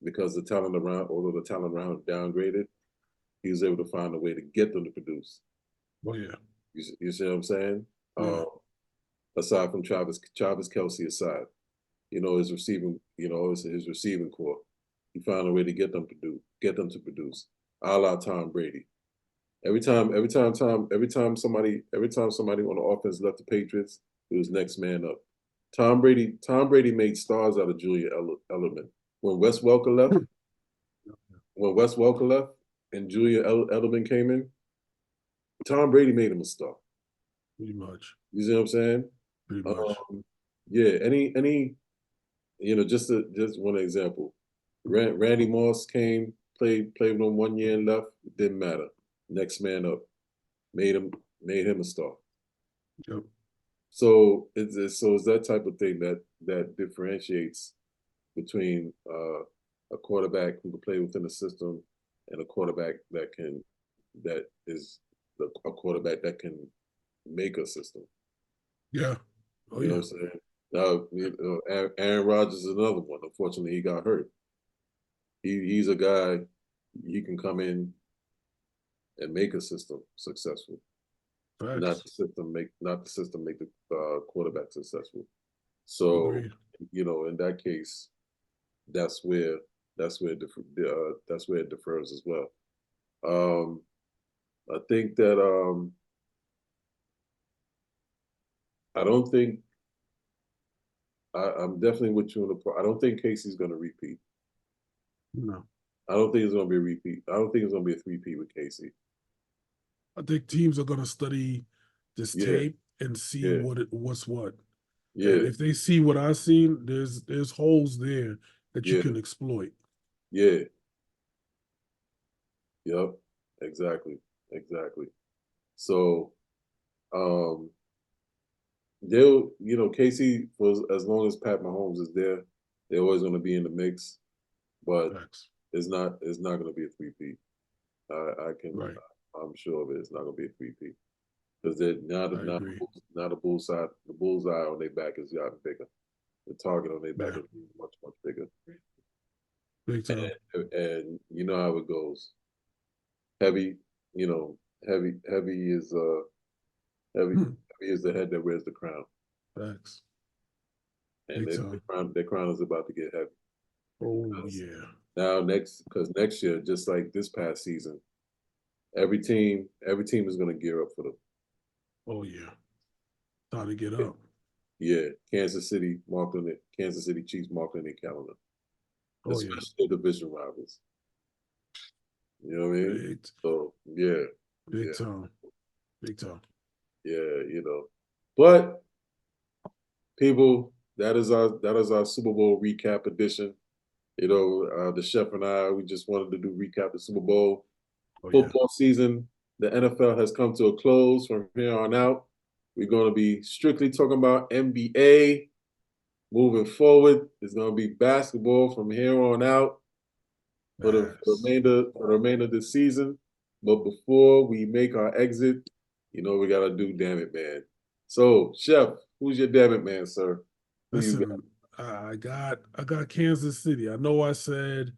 because although the talent around downgraded, he was able to find a way to get them to produce. Oh yeah. You see what I'm saying? Yeah. Aside from Travis Kelsey aside, his receiving core. He found a way to get them to produce, a la Tom Brady. Every time somebody on the offense left the Patriots, it was next man up. Tom Brady made stars out of Julian Edelman. When Wes Welker left, when Wes Welker left and Julian Edelman came in, Tom Brady made him a star. Pretty much. You see what I'm saying? Pretty much. Yeah. Just one example. Randy Moss played with him 1 year and left. It didn't matter. Next man up, made him a star. Yep. So it's that type of thing that differentiates between a quarterback who can play within the system and a quarterback that is a quarterback that can make a system. Yeah. Oh You know yeah. what I'm saying? Now, Aaron Rodgers is another one. Unfortunately, he got hurt. He's a guy, he can come in and make a system successful. Not Facts. the system make the quarterback successful. So, Agreed. in that case, that's where it differs as well. I think that I don't think I'm definitely with you on the part. I don't think Casey's going to repeat. No. I don't think it's going to be a repeat. I don't think it's going to be a three-peat with Casey. I think teams are gonna study this Yeah, tape and see yeah, what's what. And yeah, if they see what I've seen, there's holes there that you yeah, can exploit. yeah. Yep. Exactly. Exactly. So, um, Casey, for as long as Pat Mahomes is there, they're always going to be in the mix. But Facts. it's not going to be a three-peat. Right. I'm sure of it. It's not going to be a three-peat because I agree. now the bullseye on their back has gotten bigger. The target on their back Yeah. is much much bigger, Big time. and you know how it goes. Heavy, heavy is heavy Hmm. heavy is the head that wears the crown, Facts. and Big time. their crown is about to get heavy. Oh yeah. Now because next year, just like this past season, every team is going to gear up for them. Oh yeah. Time to get up. Yeah, Kansas City marking it. Kansas City Chiefs marking their calendar, Oh yeah. especially the division rivals. You know what I mean? Big So yeah, big yeah, time. Big time. yeah. But people, that is our Super Bowl recap edition. The chef and I, we just wanted to do recap the Super Bowl. Oh yeah. Football season, the NFL has come to a close from here on out. We're going to be strictly talking about NBA. Moving forward, it's going to be basketball from here on out for Facts. the remainder of the season. But before we make our exit, we got to do Damn It Man. So, Chef, who's your Damn It Man, sir? Who you got? Listen, I got Kansas City. I know I said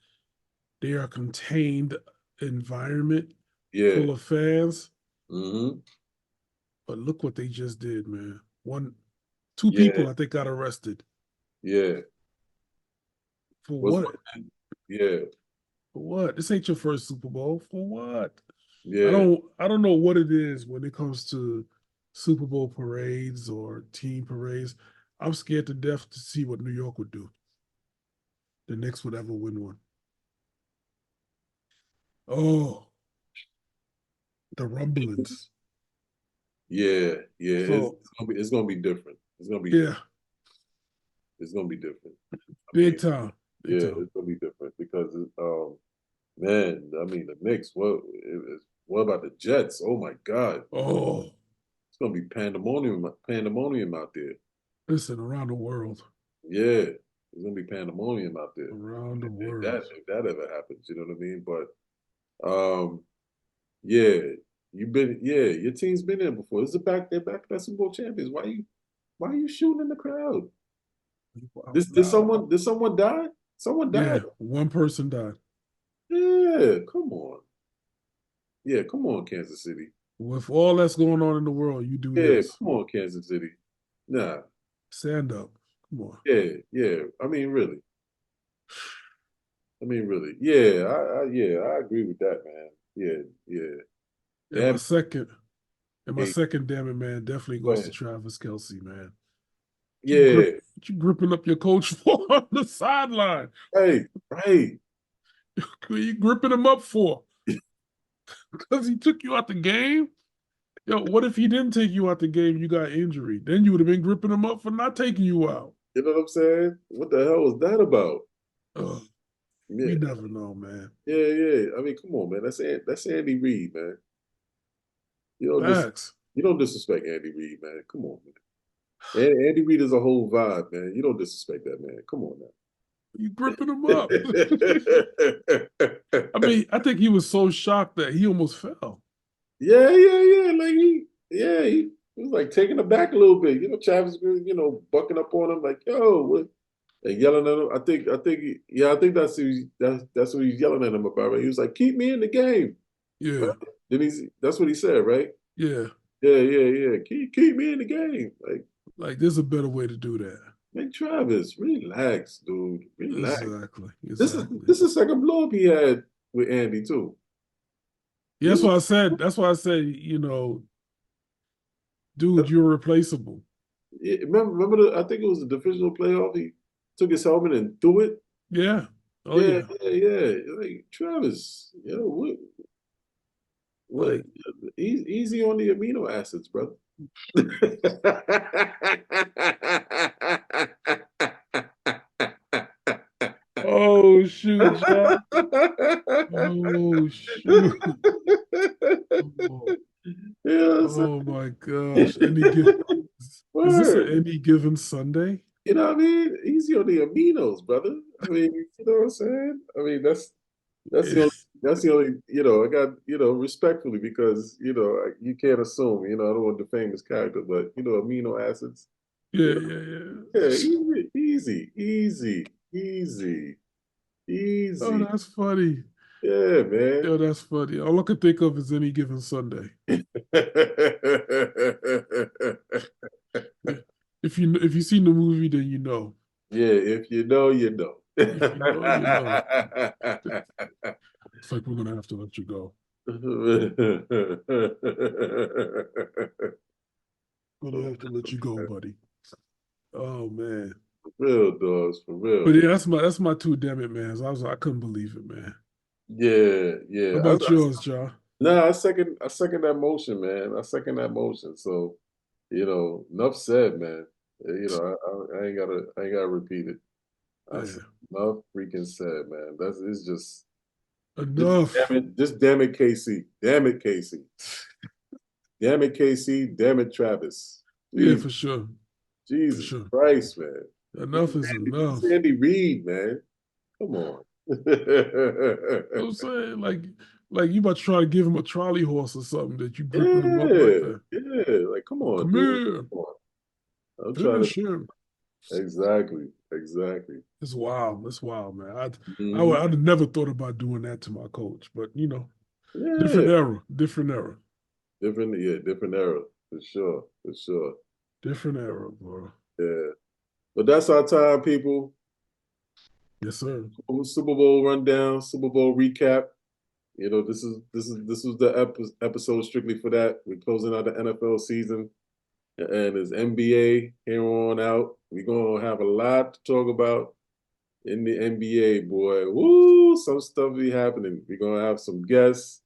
they are a contained environment Yeah. full of fans, Mm-hmm. but look what they just did, man. Two Yeah. people I think got arrested. Yeah. For What's what? one? Yeah. For what? This ain't your first Super Bowl. For what? I Yeah. don't I don't know what it is when it comes to Super Bowl parades or team parades. I'm scared to death to see what New York would do. The Knicks would ever win one. Oh, the rumblings. Yeah, yeah. So It's gonna be different. yeah, It's gonna be different. I mean, big time, big yeah, time. it's gonna be different because man, I mean the Knicks. What about the Jets? Oh my God, Oh, it's gonna be pandemonium out there. listen, around the world, Yeah, it's gonna be pandemonium out there. around the If world. that ever happens, you know what I mean? But yeah, your team's been there before. They're back to Super Bowl champions. Why are you shooting in the crowd? Wow. Nah, Did someone die? Someone yeah, died. one person died. Yeah, come on. Yeah, come on, Kansas City. With all that's going on in the world, you do Yeah, this. come on, Kansas City. Nah, Stand up. Come on. yeah. I mean, really. Yeah, I agree with that, man. Yeah. And my Damn. second, and my Hey, second damn it, man, definitely go goes to ahead. Travis Kelsey, man. Yeah, What you gripping up your coach for on the sideline? right. What you gripping him up for? Because he took you out the game? Yo, what if he didn't take you out the game, you got injury? Then you would have been gripping him up for not taking you out. You know what I'm saying? What the hell was that about? Ugh, we Yeah, never know, man. yeah. I mean, come on, man. That's Andy Reid, man. You don't dis Facts. you don't disrespect Andy Reid, man. Come on, man. Andy Reid is a whole vibe, man. You don't disrespect that man. Come on now. You gripping him up. I mean, I think he was so shocked that he almost fell. Yeah. He was like taking it back a little bit. You know, Travis, bucking up on him like, yo, what? And yelling at him. I think that's what he's yelling at him about. Right? He was like, keep me in the game. Yeah, Right? That's what he said, right? yeah. Yeah. Keep me in the game. Like, there's a better way to do that. Like Travis, relax, dude. Relax. Exactly. This is Exactly. this is the second blow up he had with Andy too. Yeah, that's why I said. That's why I said. You know, dude, you're replaceable. Yeah, remember I think it was the divisional playoff. He took his helmet and threw it. Yeah. Oh yeah. Yeah. Like Travis, what? Like, Easy on the amino acids, brother. oh shoot, John. Oh shoot. Oh, Yeah, oh my gosh. Is this an word. any given Sunday? You know what I mean? Easy on the aminos, brother. I mean, you know what I'm saying? I mean, that's the Yeah. only I got, respectfully because, you can't assume, I don't want to defame his character, but amino acids, Yeah, you know, yeah, yeah. yeah, easy. Oh, that's funny. Yeah, man. Yo, that's funny. All I could think of is any given Sunday. If you seen the movie, then you know. Yeah, if you know, you know. If you know, you know. It's like we're gonna have to let you go. Gonna have to let you go, buddy. Oh man. Real dogs, for real. But yeah, that's my two damn it, man. I couldn't believe it, man. Yeah. How about yours, John? No, I second that motion, man. I second that motion. So, enough said, man. I ain't gotta repeat it. I said Yeah. enough freaking said, man. It's Enough. just damn it, Casey. Damn it, Casey. Damn it, Casey. Damn it, Travis. Yeah, Jesus, for sure. For Jesus sure. Christ, man. Enough is This enough. is Andy Reid, man. Come on. You know what I'm saying? Like you about to try to give him a trolley horse or something that you gripping him up like that. Yeah. Like, come on, Come dude. here. Come on. I'm trying to Finish him. exactly. It's wild. It's wild, man. Mhm. I'd never thought about doing that to my coach, but different Yeah. era. Different era. Different era. For sure. Different era, bro. Yeah. But that's our time, people. Yes, sir. Super Bowl rundown, Super Bowl recap. This was the episode strictly for that. We're closing out the NFL season, and it's NBA here on out. We're gonna have a lot to talk about in the NBA, boy. Woo! Some stuff be happening. We're gonna have some guests.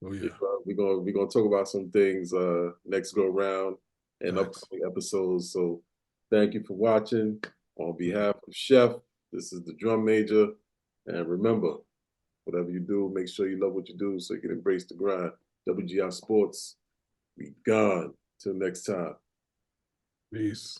Oh yeah. We're gonna talk about some things next go round and Facts. upcoming episodes. So thank you for watching. On behalf of Chef, this is the Drum Major. And remember, whatever you do, make sure you love what you do so you can embrace the grind. WGI Sports, we gone. Till next time. Peace.